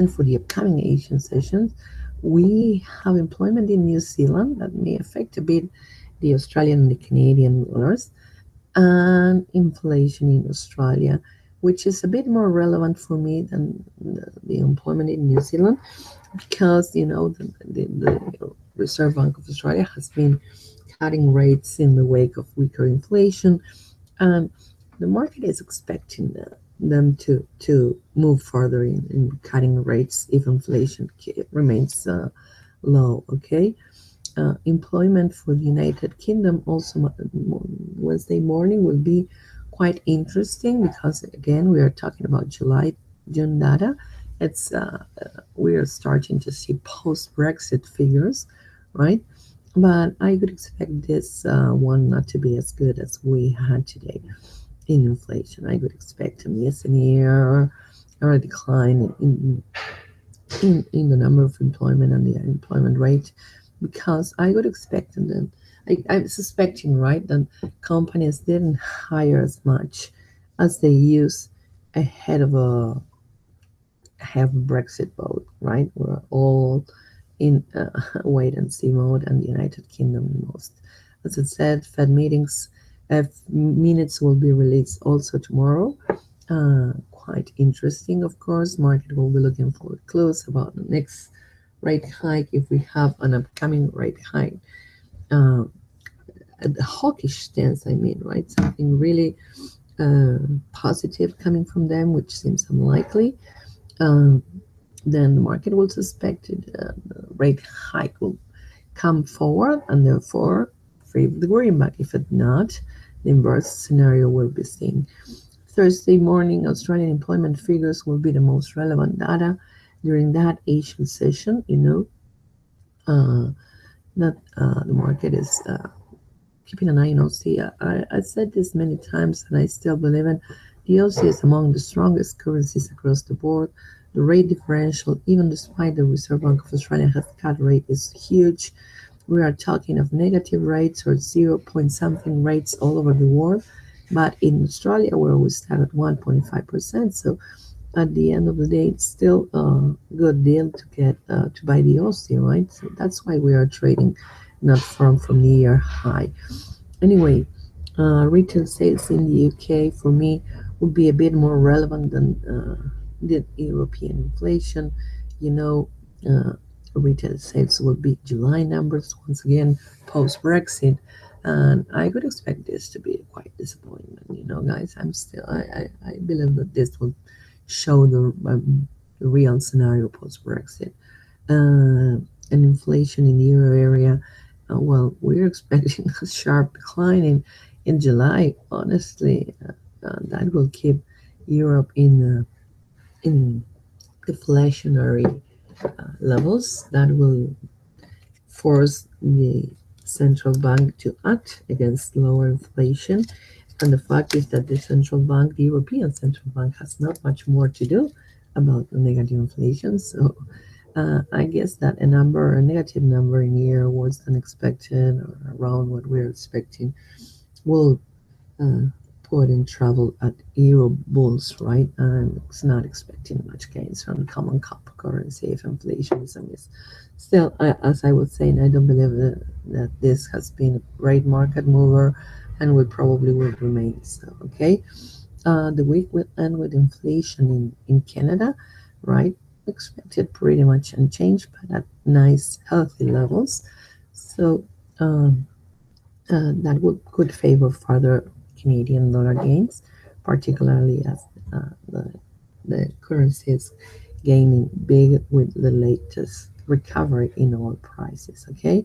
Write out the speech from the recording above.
And for the upcoming Asian sessions, we have employment in New Zealand that may affect a bit the Australian and the Canadian dollars, and inflation in Australia, which is a bit more relevant for me than the employment in New Zealand, because the Reserve Bank of Australia has been cutting rates in the wake of weaker inflation, and the market is expecting them to move further in cutting rates if inflation remains low. Okay. Employment for the United Kingdom also Wednesday morning will be quite interesting, because again we are talking about June data. It's We are starting to see post-Brexit figures, right? But I would expect this one not to be as good as we had today in inflation. I would expect a miss in year or a decline in the number of employment and the unemployment rate, because I would expect them. I'm suspecting, right, that companies didn't hire as much as they used ahead of a Brexit vote, right? We're all in wait and see mode, and the United Kingdom most. As I said, Fed minutes will be released also tomorrow. Quite interesting, of course. Market will be looking for clues about the next rate hike, if we have an upcoming rate hike. Uh, a hawkish stance, I mean, right? Something really positive coming from them, which seems unlikely. Um, then the market will suspect the rate hike will come forward, and therefore favor the greenback. If it not, the inverse scenario will be seen. Thursday morning, Australian employment figures will be the most relevant data during that Asian session. Uh, that the market is keeping an eye on Aussie. I said this many times, and I still believe it. The Aussie is among the strongest currencies across the board. The rate differential, even despite the Reserve Bank of Australia has cut rate, is huge. We are talking of negative rates or 0 point something rates all over the world. But in Australia, where we start at 1.5%, so at the end of the day, it's still a good deal to get to buy the Aussie, right? So that's why we are trading not from the year high. Anyway, retail sales in the UK for me would be a bit more relevant than the European inflation. You know, uh, retail sales will be July numbers once again post Brexit, and I would expect this to be quite disappointment. Guys, I believe that this will show the real scenario post Brexit. And inflation in the euro area, well, we're expecting a sharp decline in July. Honestly, that will keep Europe in deflationary levels. That will force the central bank to act against lower inflation. And the fact is that the European Central Bank, has not much more to do about the negative inflation. So I guess that a negative number in year worse than expected, or around what we're expecting, will uh, put in trouble at euro bulls, right? And it's not expecting much gains from common currency if inflation is a miss. Still, as I was saying, I don't believe that this has been a great market mover, and will probably will remain so. Okay. The week will end with inflation in Canada, right? Expected pretty much unchanged, but at nice, healthy levels. So that could favor further Canadian dollar gains, particularly as the currency is gaining big with the latest recovery in oil prices. Okay,